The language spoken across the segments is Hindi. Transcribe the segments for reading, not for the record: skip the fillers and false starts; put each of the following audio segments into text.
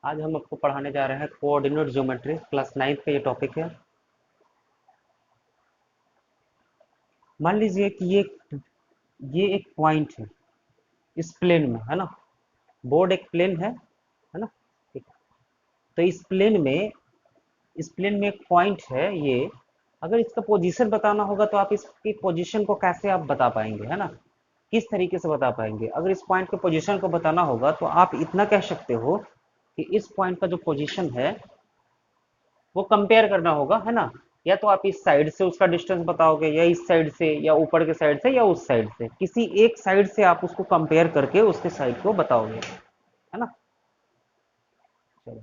आज हम आपको पढ़ाने जा रहे हैं कोऑर्डिनेट ज्योमेट्री, क्लास 9th का ये टॉपिक है। मान लीजिए कि ये एक पॉइंट है इस प्लेन में, है ना। बोर्ड एक प्लेन है ना। ठीक। तो इस प्लेन में एक पॉइंट है ये। अगर इसका पोजीशन बताना होगा तो आप इसकी पोजीशन को कैसे आप बता पाएंगे, है ना। किस तरीके से बता पाएंगे? अगर इस पॉइंट के पोजीशन को बताना होगा तो आप इतना कह सकते हो कि इस पॉइंट का जो पोजीशन है वो कंपेयर करना होगा, है ना। या तो आप इस साइड से उसका डिस्टेंस बताओगे, या इस साइड से, या ऊपर के साइड से, या उस साइड से, किसी एक साइड से आप उसको कंपेयर करके उसके साइड को बताओगे, है ना। चलो,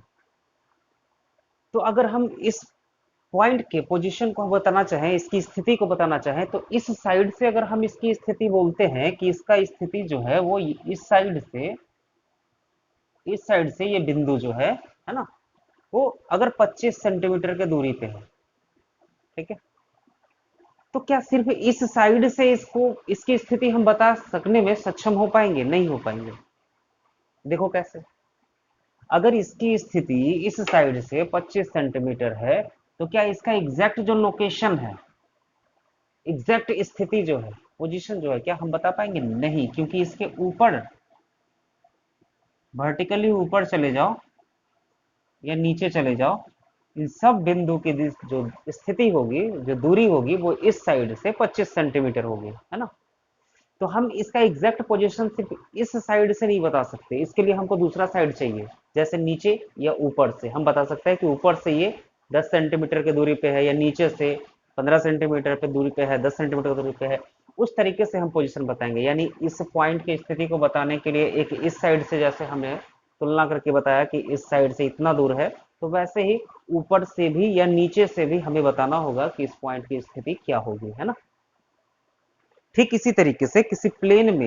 तो अगर हम इस पॉइंट के पोजीशन को बताना चाहें, इसकी स्थिति को बताना चाहें, तो इस साइड से अगर हम इसकी स्थिति बोलते हैं कि इसका स्थिति जो है वो इस साइड से ये बिंदु जो है ना, वो अगर 25 सेंटीमीटर के दूरी पे है, ठीक है। तो क्या सिर्फ इस साइड से इसकी स्थिति हम बता सकने में सक्षम हो पाएंगे? नहीं हो पाएंगे। देखो कैसे। अगर इसकी स्थिति इस साइड से 25 सेंटीमीटर है, तो क्या इसका एग्जैक्ट जो लोकेशन है, एग्जैक्ट स्थिति जो है, पोजीशन जो है, क्या हम बता पाएंगे? नहीं, क्योंकि इसके ऊपर वर्टिकली ऊपर चले जाओ या नीचे चले जाओ, इन सब बिंदु की जो स्थिति होगी, जो दूरी होगी, वो इस साइड से 25 सेंटीमीटर होगी, है ना। तो हम इसका एग्जैक्ट पोजीशन सिर्फ इस साइड से नहीं बता सकते, इसके लिए हमको दूसरा साइड चाहिए। जैसे नीचे या ऊपर से हम बता सकते हैं कि ऊपर से ये 10 सेंटीमीटर की दूरी पे है, या नीचे से 15 सेंटीमीटर पे दूरी पे है, 10 सेंटीमीटर की दूरी पे है। उस तरीके से हम पोजीशन बताएंगे। यानी इस पॉइंट की स्थिति को बताने के लिए एक इस साइड से, जैसे हमने तुलना करके बताया कि इस साइड से इतना दूर है, तो वैसे ही ऊपर से भी या नीचे से भी हमें बताना होगा कि इस पॉइंट की स्थिति क्या होगी, है ना। ठीक इसी तरीके से किसी प्लेन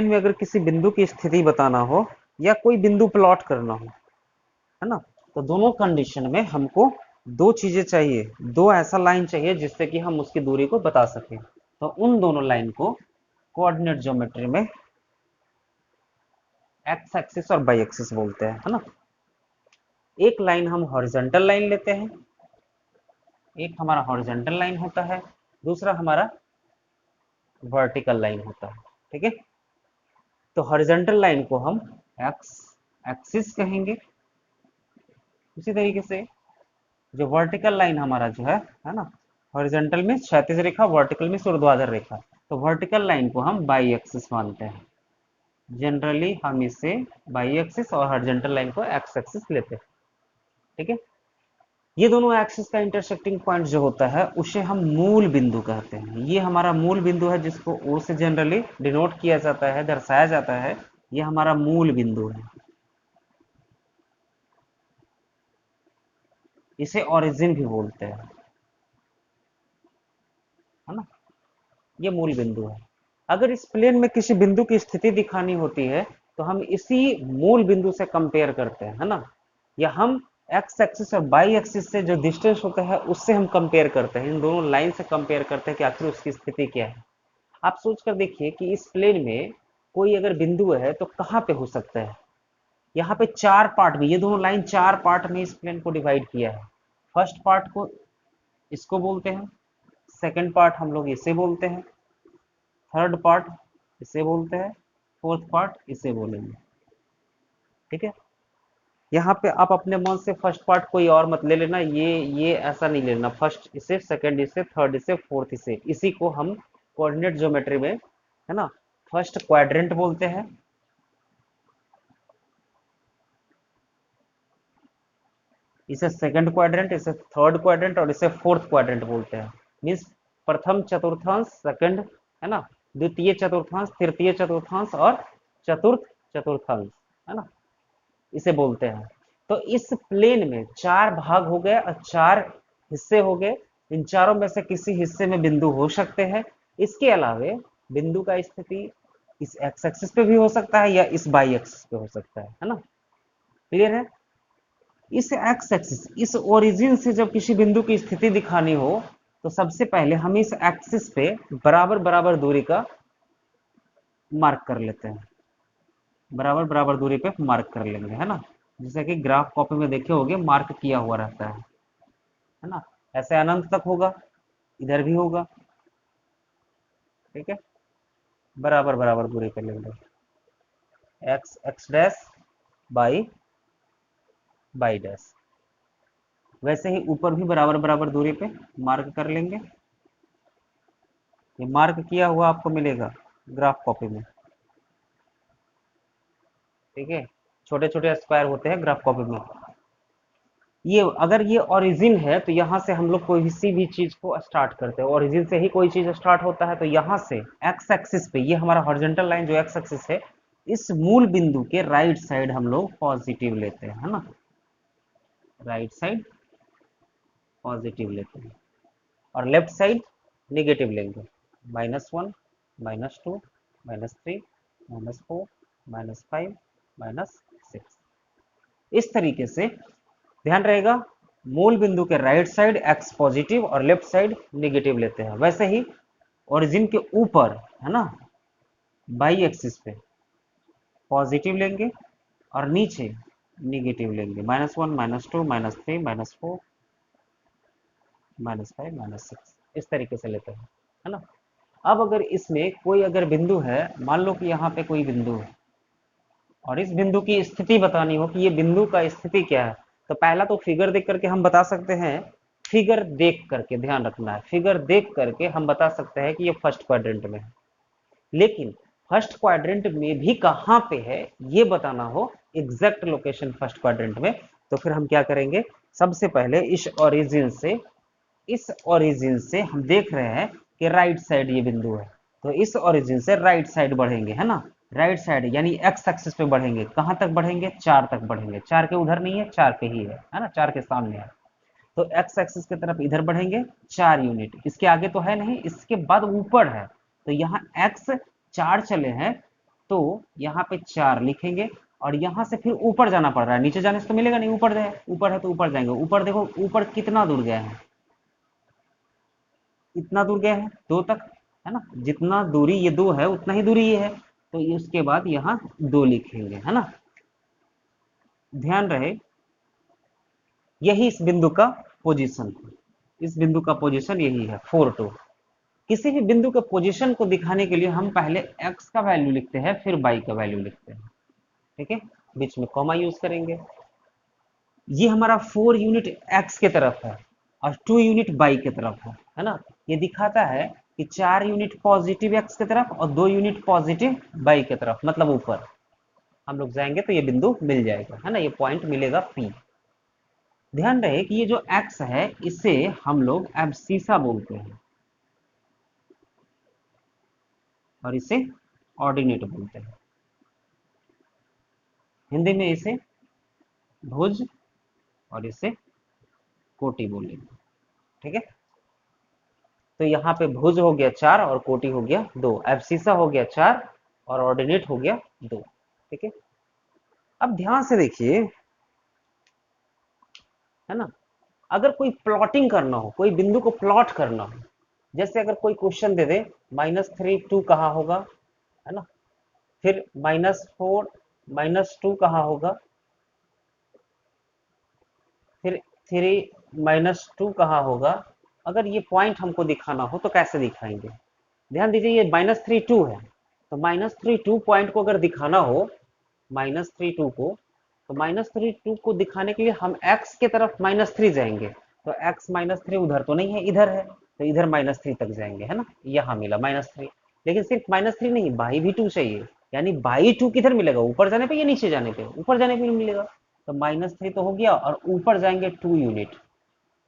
में अगर किसी बिंदु की स्थिति बताना हो, या कोई बिंदु प्लॉट करना हो, है ना, तो दोनों कंडीशन में हमको दो चीजें चाहिए, दो ऐसा लाइन चाहिए जिससे कि हम उसकी दूरी को बता सकें। तो उन दोनों लाइन को कोऑर्डिनेट ज्योमेट्री में एक्स एक्सिस और वाई एक्सिस बोलते हैं, है ना। एक लाइन हम हॉरिजॉन्टल लाइन लेते हैं, एक हमारा हॉरिजॉन्टल लाइन होता है, दूसरा हमारा वर्टिकल लाइन होता है, ठीक है। तो हॉरिजॉन्टल लाइन को हम एक्स एक्सिस कहेंगे। उसी तरीके से जो वर्टिकल लाइन हमारा जो है ना, हॉरिजॉन्टल में क्षैतिज रेखा, वर्टिकल में ऊर्ध्वाधर रेखा, तो वर्टिकल लाइन को हम बाई एक्सिस मानते हैं। जनरली हम इसे बाई एक्सिस और हॉरिजॉन्टल लाइन को एक्स एक्सिस लेते हैं, ठीक है। ये दोनों एक्सिस का इंटरसेक्टिंग पॉइंट जो होता है उसे हम मूल बिंदु कहते हैं। ये हमारा मूल बिंदु है, जिसको ओ से जनरली डिनोट किया जाता है, दर्शाया जाता है। ये हमारा मूल बिंदु है, इसे ओरिजिन भी बोलते हैं, है ना। ये मूल बिंदु है। अगर इस प्लेन में किसी बिंदु की स्थिति दिखानी होती है, तो हम इसी मूल बिंदु से कंपेयर करते हैं, है ना। या हम एक्स एक्सिस और बाई एक्सिस से जो डिस्टेंस होता है उससे हम कंपेयर करते हैं, इन दोनों लाइन से कंपेयर करते हैं कि आखिर उसकी स्थिति क्या है। आप सोच कर देखिए कि इस प्लेन में कोई अगर बिंदु है तो कहाँ पे हो सकता है। यहाँ पे चार पार्ट में, ये दोनों लाइन चार पार्ट में इस प्लेन को डिवाइड किया है। फर्स्ट पार्ट को इसको बोलते हैं, सेकंड पार्ट हम लोग इसे बोलते हैं, थर्ड पार्ट इसे बोलते हैं, फोर्थ पार्ट इसे बोलेंगे, ठीक है। यहाँ पे आप अपने मन से फर्स्ट पार्ट कोई और मत ले लेना, ये ऐसा नहीं लेना, फर्स्ट इसे, सेकंड इसे, थर्ड इसे, फोर्थ इसे, इसी को हम कोऑर्डिनेट ज्योमेट्री में, है ना, फर्स्ट क्वाड्रेंट बोलते हैं। इसे सेकंड क्वाड्रेंट, इसे थर्ड क्वाड्रेंट और इसे फोर्थ क्वाड्रेंट बोलते हैं। मीन्स प्रथम चतुर्थांश, सेकंड, है ना, द्वितीय चतुर्थांश, तृतीय चतुर्थांश और चतुर्थ चतुर्थांश, है ना, इसे बोलते हैं। तो इस प्लेन में चार भाग हो गए और चार हिस्से हो गए। इन चारों में से किसी हिस्से में बिंदु हो सकते हैं। इसके अलावे बिंदु का स्थिति इस एक्स एक्सिस पे भी हो सकता है या इस बाई एक्सिस पे हो सकता है ना। क्लियर है। इस एक्स एक्सिस, इस ओरिजिन से जब किसी बिंदु की स्थिति दिखानी हो, तो सबसे पहले हम इस एक्सिस पे बराबर बराबर दूरी का मार्क कर लेते हैं, बराबर बराबर दूरी पे मार्क कर लेंगे, है ना। जैसे कि ग्राफ कॉपी में देखे होगे मार्क किया हुआ रहता है ना। ऐसे अनंत तक होगा, इधर भी होगा, ठीक है। बराबर बराबर दूरी पे लेंगे, x x dash by by dash. वैसे ही ऊपर भी बराबर बराबर दूरी पे मार्क कर लेंगे। ये मार्क किया हुआ आपको मिलेगा ग्राफ कॉपी में, ठीक है। छोटे छोटे स्क्वायर होते हैं ग्राफ कॉपी में। ये अगर ये ओरिजिन है तो यहाँ से हम लोग कोई किसी भी चीज को स्टार्ट करते हैं, ओरिजिन से ही कोई चीज स्टार्ट होता है। तो यहाँ से एक्स एक्सिस पे, ये हमारा हॉरिजॉन्टल लाइन जो एक्स एक्सिस है, इस मूल बिंदु के राइट साइड हम लोग पॉजिटिव लेते हैं, है ना। राइट साइड पॉजिटिव लेते हैं और लेफ्ट साइड निगेटिव लेंगे। -1, -2, -3, -4, -5, -6। इस तरीके से ध्यान रहेगा, मूल बिंदु के राइट साइड एक्स पॉजिटिव और लेफ्ट साइड निगेटिव लेते हैं। वैसे ही ओरिजिन के ऊपर, है ना, बाई एक्सिस पे पॉजिटिव लेंगे और नीचे निगेटिव लेंगे। -1, -2, -3, -4, -5, -6, इस तरीके से लेते हैं, है ना। अब अगर इसमें कोई अगर बिंदु है, मान लो कि यहाँ पे कोई बिंदु है और इस बिंदु की स्थिति बतानी हो कि ये बिंदु का स्थिति क्या है, तो पहला तो फिगर देख करके हम बता सकते हैं। फिगर देख करके ध्यान रखना है, फिगर देख करके हम बता सकते हैं कि ये फर्स्ट क्वाड्रेंट में है। लेकिन फर्स्ट क्वाड्रेंट में भी कहाँ पे है ये बताना हो, एग्जैक्ट लोकेशन फर्स्ट क्वाड्रेंट में, तो फिर हम क्या करेंगे, सबसे पहले इस ओरिजिन से हम देख रहे हैं कि राइट साइड ये बिंदु है, तो इस ओरिजिन से राइट साइड बढ़ेंगे, है ना। राइट साइड यानी एक्स एक्सिस पे बढ़ेंगे। कहां तक बढ़ेंगे, 4 तक बढ़ेंगे। 4 के उधर नहीं है, 4 पे ही है ना, 4 के सामने है। तो एक्स एक्सिस की तरफ इधर बढ़ेंगे 4 यूनिट, इसके आगे तो है नहीं, इसके बाद ऊपर है। तो यहाँ एक्स 4 चले हैं, तो यहाँ पे 4 लिखेंगे और यहाँ से फिर ऊपर जाना पड़ रहा है, नीचे जाने से तो मिलेगा नहीं, ऊपर है तो ऊपर जाएंगे। ऊपर देखो, ऊपर कितना दूर गए हैं, इतना दूर गए हैं 2 तक, है ना। जितना दूरी ये 2 है उतना ही दूरी ये है, तो उसके बाद यहाँ 2 लिखेंगे, है ना। ध्यान रहे, यही इस बिंदु का पोजीशन है, इस बिंदु का पोजीशन यही है 4, 2। किसी भी बिंदु के पोजीशन को दिखाने के लिए हम पहले x का वैल्यू लिखते हैं, फिर y का वैल्यू लिखते हैं, ठीक है। बीच में कॉमा यूज करेंगे। ये हमारा 4 यूनिट x के तरफ है और 2 यूनिट y के तरफ है ना। ये दिखाता है कि 4 यूनिट पॉजिटिव x के तरफ और 2 यूनिट पॉजिटिव y के तरफ, मतलब ऊपर हम लोग जाएंगे तो ये बिंदु मिल जाएगा, है ना। ये पॉइंट मिलेगा P। ध्यान रहे कि ये जो x है इसे हम लोग एब्सिसा बोलते हैं और इसे ऑर्डिनेट बोलते हैं। हिंदी में इसे भुज और इसे कोटि बोलेंगे, ठीक है। तो यहाँ पे भुज हो गया 4 और कोटि हो गया 2, एब्सिसा हो गया 4 और ऑर्डिनेट हो गया 2, ठीक है। अब ध्यान से देखिए, है ना, अगर कोई प्लॉटिंग करना हो, कोई बिंदु को प्लॉट करना हो, जैसे अगर कोई क्वेश्चन दे दे -3 2 कहाँ होगा, है ना, फिर -4 -2 कहाँ होगा, फिर 3 -2 कहाँ होगा। अगर ये पॉइंट हमको दिखाना हो तो कैसे दिखाएंगे। ध्यान दीजिए, ये -3 2 है, तो -3 2 पॉइंट को अगर दिखाना हो, -3 2 को, तो -3 2 को दिखाने के लिए हम x के तरफ -3 जाएंगे। तो x -3 उधर तो नहीं है, इधर है, तो इधर -3 तक जाएंगे, है ना। यहाँ मिला -3, लेकिन सिर्फ -3 नहीं, बाई भी 2 चाहिए। यानी बाई 2 किधर मिलेगा, ऊपर जाने पे या नीचे जाने पे, ऊपर जाने पे मिलेगा। तो -3 तो हो गया और ऊपर जाएंगे 2 यूनिट,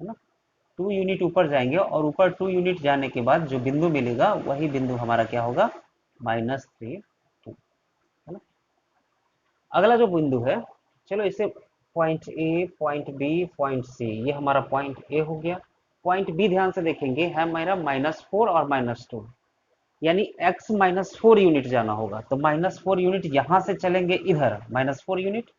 है ना। 2 यूनिट ऊपर जाएंगे और ऊपर 2 यूनिट जाने के बाद जो बिंदु मिलेगा वही बिंदु हमारा क्या होगा, -3 2, है ना। अगला जो बिंदु है, चलो इसे point A, point B, point C, ये हमारा पॉइंट ए हो गया। पॉइंट बी ध्यान से देखेंगे है मेरा -4 और -2, यानी x -4 यूनिट जाना होगा। तो -4 यूनिट यहां से चलेंगे इधर, -4 यूनिट,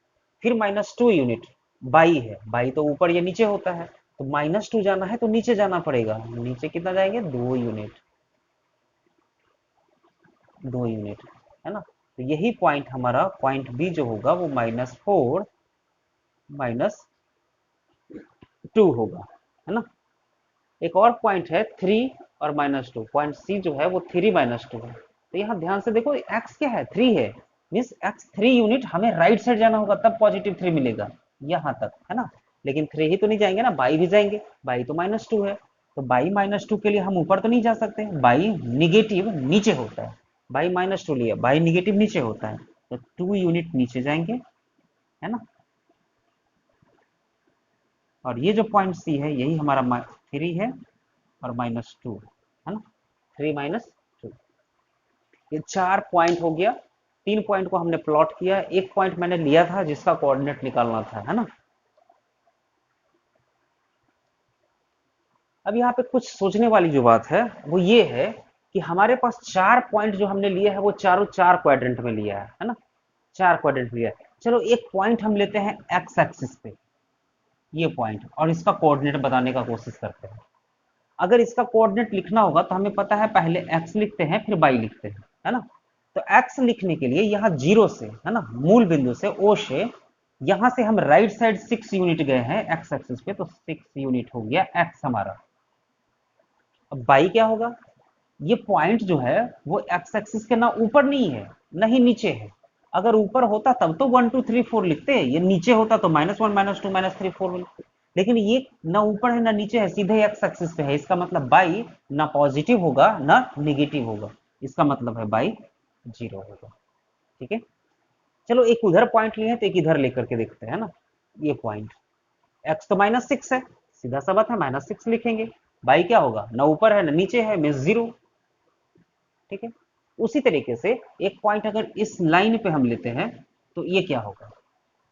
फिर -2 यूनिट। बाई है, बाई तो ऊपर या नीचे होता है, तो -2 जाना है तो नीचे जाना पड़ेगा। नीचे कितना जाएंगे, 2 यूनिट, 2 यूनिट, है ना। तो यही पॉइंट हमारा, पॉइंट बी जो होगा वो -4 -2 होगा, है ना। एक और पॉइंट है 3 और -2, पॉइंट सी जो है वो 3 -2 है। तो यहाँ ध्यान से देखो x क्या है, 3 है, मीन्स x 3 यूनिट हमें राइट साइड जाना होगा तब +3 मिलेगा, यहाँ तक, है ना। लेकिन 3 ही तो नहीं जाएंगे ना, बाई भी जाएंगे, बाई तो -2 है, तो बाई -2 के लिए हम ऊपर तो नहीं जा सकते, बाई निगेटिव नीचे होता है, बाई -2 लिया, बाई निगेटिव नीचे होता है, तो 2 यूनिट नीचे जाएंगे, है ना। और ये जो पॉइंट सी है यही हमारा 3 है और -2, है ना, 3 - 2। ये 4 पॉइंट हो गया, 3 पॉइंट को हमने प्लॉट किया, एक पॉइंट मैंने लिया था जिसका कोऑर्डिनेट निकालना था, है ना। अब यहाँ पे कुछ सोचने वाली जो बात है वो ये है कि हमारे पास 4 पॉइंट जो हमने लिए है वो चारों 4 क्वाड्रेंट में लिया है ना, 4 क्वाड्रेंट लिया है। चलो एक पॉइंट हम लेते हैं एक्स एक्सिस पे, ये पॉइंट, और इसका कोऑर्डिनेट बताने का कोशिश करते हैं। अगर इसका कोऑर्डिनेट लिखना होगा तो हमें पता है पहले x लिखते हैं फिर y लिखते हैं, है ना। तो x लिखने के लिए यहाँ 0 से, है ना, मूल बिंदु से O से, यहाँ से हम राइट साइड 6 यूनिट गए हैं x एक्सिस पे, तो 6 यूनिट हो गया x हमारा। अब y क्या होगा, ये पॉइंट जो है वो x एक्सिस के ना ऊपर नहीं है ना ही नीचे है। अगर ऊपर होता तब तो 1 2 3 4 लिखते, ये नीचे होता तो -1 -2 -3 4 लिखते, लेकिन ये ना ऊपर है ना नीचे है, सीधे एक्स एक्सिस पे है, इसका मतलब बाई ना पॉजिटिव होगा ना निगेटिव होगा, इसका मतलब है बाई 0 होगा, ठीक है। चलो एक उधर पॉइंट लिए हैं तो एक इधर लेकर के देखते हैं ना। ये पॉइंट एक्स तो -6 है, सीधा सा बात है -6 लिखेंगे, बाई क्या होगा, ना ऊपर है ना नीचे है, मीन्स 0, ठीक है। उसी तरीके से एक पॉइंट अगर इस लाइन पे हम लेते हैं तो ये क्या होगा,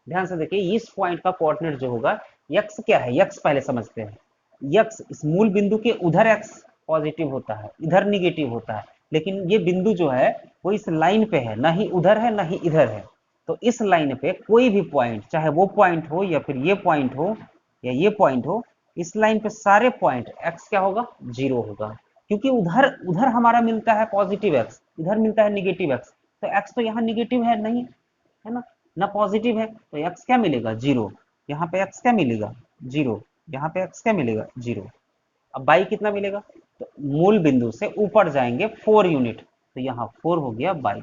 ध्यान से देखिए, इस पॉइंट का कोऑर्डिनेट जो होगा, यक्स क्या है, यक्स पहले समझते हैं। यक्स इस मूल बिंदु के उधर एक्स पॉजिटिव होता है, इधर निगेटिव होता है, लेकिन ये बिंदु जो है वो इस लाइन पे है, ना ही उधर है ना ही इधर है। तो इस लाइन पे कोई भी पॉइंट, चाहे वो पॉइंट हो या फिर ये पॉइंट हो या ये पॉइंट हो, इस लाइन पे सारे पॉइंट एक्स क्या होगा, 0 होगा, क्योंकि उधर उधर हमारा मिलता है पॉजिटिव एक्स, इधर मिलता है निगेटिव एक्स, तो एक्स तो यहाँ निगेटिव है नहीं, है ना, ना पॉजिटिव है, तो एक्स क्या मिलेगा, 0। यहाँ पे एक्स क्या मिलेगा, 0। यहाँ पे एक्स क्या मिलेगा, 0। अब बाई कितना मिलेगा, तो मूल बिंदु से ऊपर जाएंगे 4 यूनिट, तो यहाँ 4 हो गया बाई।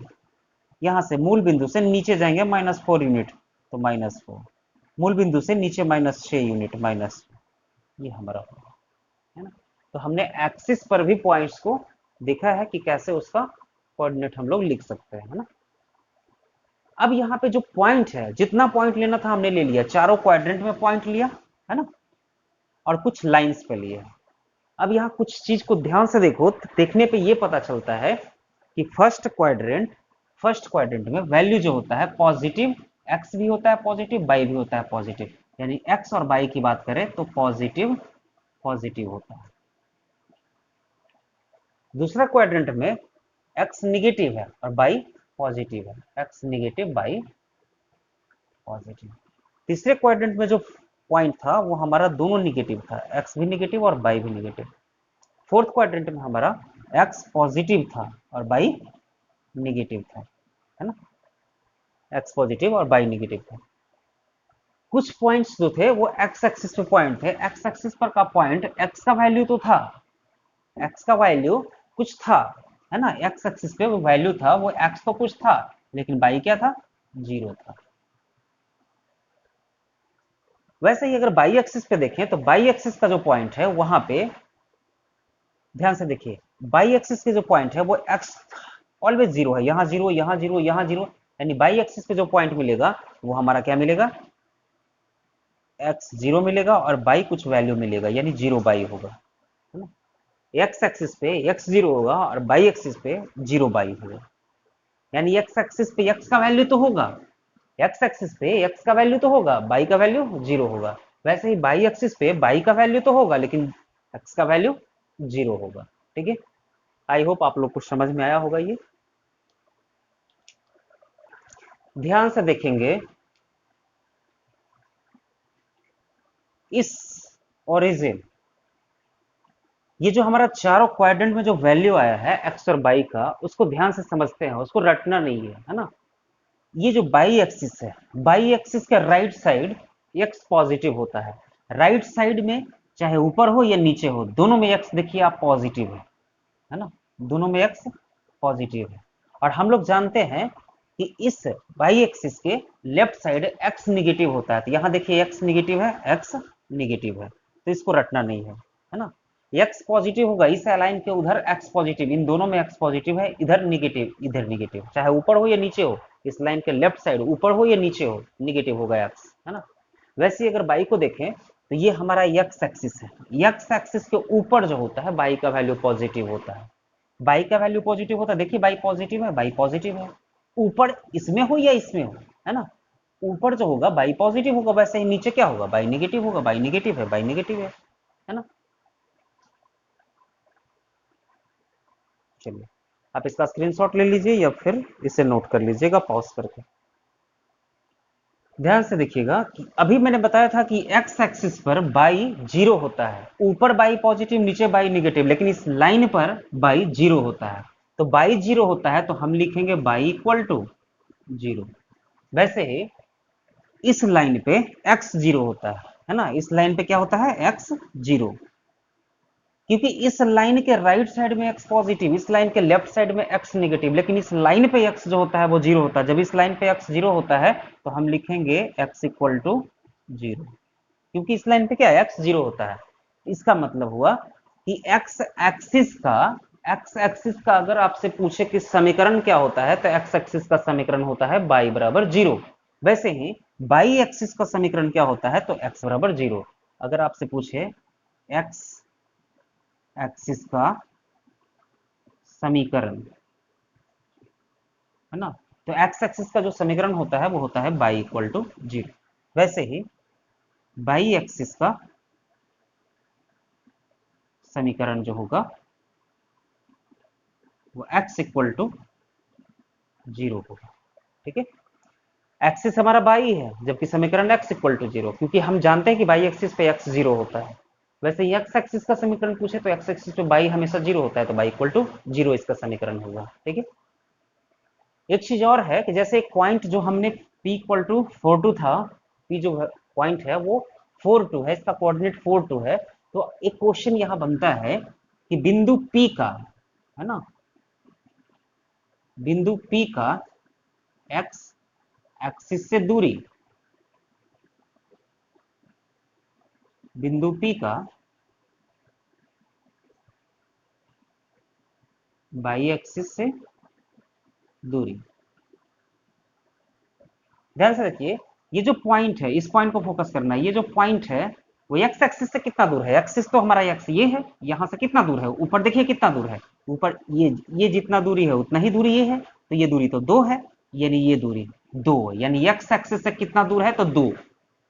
यहाँ से मूल बिंदु से नीचे जाएंगे -4 यूनिट, तो -4। मूल बिंदु से नीचे -6 यूनिट, माइनस, ये हमारा होगा, है ना। तो हमने एक्सिस पर भी पॉइंट्स को देखा है कि कैसे उसका कोऑर्डिनेट हम लोग लिख सकते हैं, है ना। अब यहाँ पे जो पॉइंट है, जितना पॉइंट लेना था हमने ले लिया, चारों क्वाड्रेंट में पॉइंट लिया, है ना, और कुछ लाइंस पे लिए। अब यहाँ कुछ चीज को ध्यान से देखो, तो देखने पे ये पता चलता है कि फर्स्ट क्वाड्रेंट में वैल्यू जो होता है पॉजिटिव, एक्स भी होता है पॉजिटिव, बाई भी होता है पॉजिटिव, यानी एक्स और बाई की बात करें तो पॉजिटिव पॉजिटिव होता है। दूसरा क्वाड्रेंट में एक्स निगेटिव है और बाई पॉजिटिव है, एक्स निगेटिव बाई पॉजिटिव। तीसरे क्वाड्रेंट में जो पॉइंट था वो हमारा दोनों निगेटिव था, एक्स भी निगेटिव और बाई भी निगेटिव। फोर्थ क्वाड्रेंट में हमारा एक्स पॉजिटिव था और बाई निगेटिव था, है ना, एक्स पॉजिटिव और बाई निगेटिव था। कुछ पॉइंट्स जो थे वो एक्स एक्सिस पे पॉइंट थे, एक्स एक्सिस पर का पॉइंट, एक्स का वैल्यू तो था, एक्स का वैल्यू कुछ था, है ना, एक्स एक्सिस पे वो वैल्यू था, वो एक्स तो कुछ था, लेकिन बाई क्या था, 0 था। वैसे ही अगर बाई एक्सिस पे देखें तो बाई एक्सिस का जो पॉइंट है वहां पे ध्यान से देखिए, बाई एक्सिस के जो पॉइंट है वो एक्स ऑलवेज 0 है, यहाँ 0 यहाँ 0 यहाँ 0, यानी बाई एक्सिस पे जो पॉइंट मिलेगा वो हमारा क्या मिलेगा, एक्स 0 मिलेगा और बाई कुछ वैल्यू मिलेगा, यानी 0 बाई होगा, है ना। एक्स एक्सिस पे एक्स 0 होगा और बाई एक्सिस पे 0 बाई होगा, यानी एक्स एक्सिस पे एक्स का वैल्यू तो होगा, एक्स एक्सिस पे एक्स का वैल्यू तो होगा, बाई का वैल्यू 0 होगा। वैसे ही बाई एक्सिस पे बाई का वैल्यू तो होगा लेकिन एक्स का वैल्यू 0 होगा, ठीक है। आई होप आप लोग को समझ में आया होगा ये। ध्यान से देखेंगे, इस ओरिजिन, ये जो हमारा चारों क्वाड्रेंट में जो वैल्यू आया है एक्स और बाई का, उसको ध्यान से समझते हैं, उसको रटना नहीं है, है ना। ये जो बाई एक्सिस है, बाई एक्सिस का राइट साइड एक्स पॉजिटिव होता है। राइट साइड में चाहे ऊपर हो या नीचे हो, दोनों में एक्स देखिए आप पॉजिटिव है ना, दोनों में एक्स पॉजिटिव है। और हम लोग जानते हैं कि इस वाई एक्सिस के लेफ्ट साइड एक्स निगेटिव होता है, तो यहां देखिए एक्स निगेटिव है, एक्स निगेटिव है, तो इसको रटना नहीं है ना। एक्स पॉजिटिव होगा इस लाइन के उधर, एक्स पॉजिटिव, इन दोनों में एक्स पॉजिटिव है, इधर निगेटिव इधर निगेटिव, चाहे ऊपर हो या नीचे हो, इस लाइन के लेफ्ट साइड ऊपर हो या नीचे हो, निगेटिव होगा एक्स, है ना। वैसे अगर बाई को देखें तो ये हमारा एक्स एक्सिस है, एक्स एक्सिस के ऊपर जो होता है बाई का वैल्यू पॉजिटिव होता है, बाई का वैल्यू पॉजिटिव होता है, देखिए बाई पॉजिटिव है, बाई पॉजिटिव है, ऊपर इसमें हो या इसमें हो, है ना, ऊपर जो होगा बाई पॉजिटिव होगा, वैसे ही नीचे क्या होगा, बाई निगेटिव होगा, बाई निगेटिव है, बाई निगेटिव है ना। चलिए आप इसका स्क्रीनशॉट ले लीजिए या फिर इसे नोट कर लीजिएगा पॉज करके। ध्यान से देखिएगा कि अभी मैंने बताया था कि एक्स एक्सिस पर बाई जीरो होता है, ऊपर बाई पॉजिटिव नीचे बाई निगेटिव, लेकिन इस लाइन पर बाई जीरो होता है। तो बाई जीरो होता है तो हम लिखेंगे बाई इक्वल टू जीरो। वैसे ही इस लाइन पे एक्स जीरो होता है ना, इस लाइन पे क्या होता है, एक्स जीरो, क्योंकि इस लाइन के राइट साइड में एक्स पॉजिटिव, इस लाइन के लेफ्ट साइड में एक्स नेगेटिव, लेकिन इस लाइन पे एक्स जो होता है वो जीरो होता है। जब इस लाइन पे एक्स जीरो होता है तो हम लिखेंगे एक्स इक्वल टू जीरो, क्योंकि इस लाइन पे क्या है, एक्स जीरो होता है। इसका मतलब हुआ कि एक्स एक्सिस का अगर आपसे पूछे कि समीकरण क्या होता है, तो एक्स एक्सिस का समीकरण होता है बाई बराबर जीरो। वैसे ही बाई एक्सिस का समीकरण क्या होता है, तो एक्स बराबर जीरो। अगर आपसे पूछे एक्स एक्सिस का समीकरण, है ना, तो एक्स एक्सिस का जो समीकरण होता है वो होता है बाई इक्वल टू जीरो। वैसे ही बाई एक्सिस का समीकरण जो होगा वो एक्स इक्वल टू जीरो होगा। ठीक है, एक्सिस हमारा बाई है जबकि समीकरण एक्स इक्वल टू जीरो, क्योंकि हम जानते हैं कि बाई एक्सिस पे एक्स जीरो होता है। वैसे ही एक्स एक्सिस का समीकरण पूछे तो एक्स एक्सिस पे बाई हमेशा जीरो होता है, तो बाई इक्वल टू जीरो इसका समीकरण होगा। ठीक है, एक चीज और है कि जैसे एक पॉइंट जो हमने p इक्वल टू 4 2 था, p जो पॉइंट है वो 4 2 है, इसका कोऑर्डिनेट 4 2 है, तो एक क्वेश्चन यहां बनता है कि बिंदु p का, है ना, बिंदु p का x एक्सिस से दूरी, बिंदु p का बाई एक्सिस से दूरी। ध्यान से देखिए, ये जो पॉइंट है इस पॉइंट को फोकस करना है, ये जो पॉइंट है वो एक्स एक्सिस से कितना दूर है, एक्सिस तो हमारा एक्स ये है, यहां से कितना दूर है, ऊपर देखिए कितना दूर है, ऊपर ये जितना दूरी है उतना ही दूरी ये है, तो ये दूरी तो दो है, यानी ये दूरी दो, यानी एक्स एक्सिस से कितना दूर है, तो दो,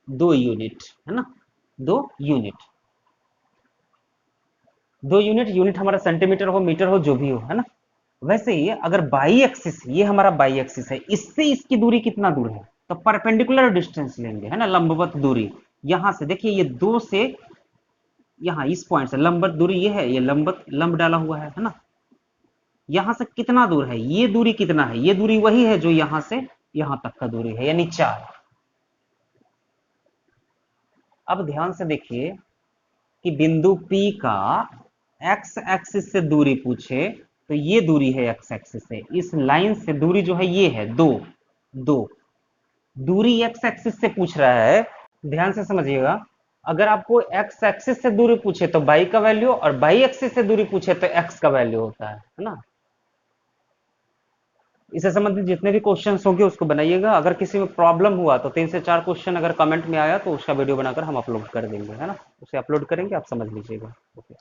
2 यूनिट, है ना, 2 यूनिट, 2 यूनिट, यूनिट हमारा सेंटीमीटर हो मीटर हो जो भी हो, है ना। वैसे ही अगर बाई एक्सिस, ये हमारा बाई एक्सिस है, इससे इसकी दूरी कितना दूर है, तो परपेंडिकुलर डिस्टेंस लेंगे, है ना, लंबवत दूरी। यहां से देखिए ये दो से यहां इस पॉइंट से लंबवत दूरी ये है, ये लंबवत लंब डाला हुआ है ना, यहां से कितना दूर है, ये दूरी कितना है, ये दूरी वही है जो यहां से यहां तक का दूरी है, यानी 4। अब ध्यान से देखिए कि बिंदु P का एक्स एक्सिस से दूरी पूछे तो ये दूरी है एक्स एक्सिस से, इस लाइन से दूरी जो है ये है दो, दो दूरी एक्स एक्सिस से पूछ रहा है। ध्यान से समझिएगा, अगर आपको एक्स एक्सिस से दूरी पूछे तो बाई का वैल्यू, और बाई एक्सिस से दूरी पूछे तो एक्स का वैल्यू होता है ना। इससे संबंधित जितने भी क्वेश्चंस होंगे उसको बनाइएगा, अगर किसी में प्रॉब्लम हुआ तो 3 से 4 क्वेश्चन अगर कमेंट में आया तो उसका वीडियो बनाकर हम अपलोड कर देंगे, है ना, उसे अपलोड करेंगे, आप समझ लीजिएगा। ओके।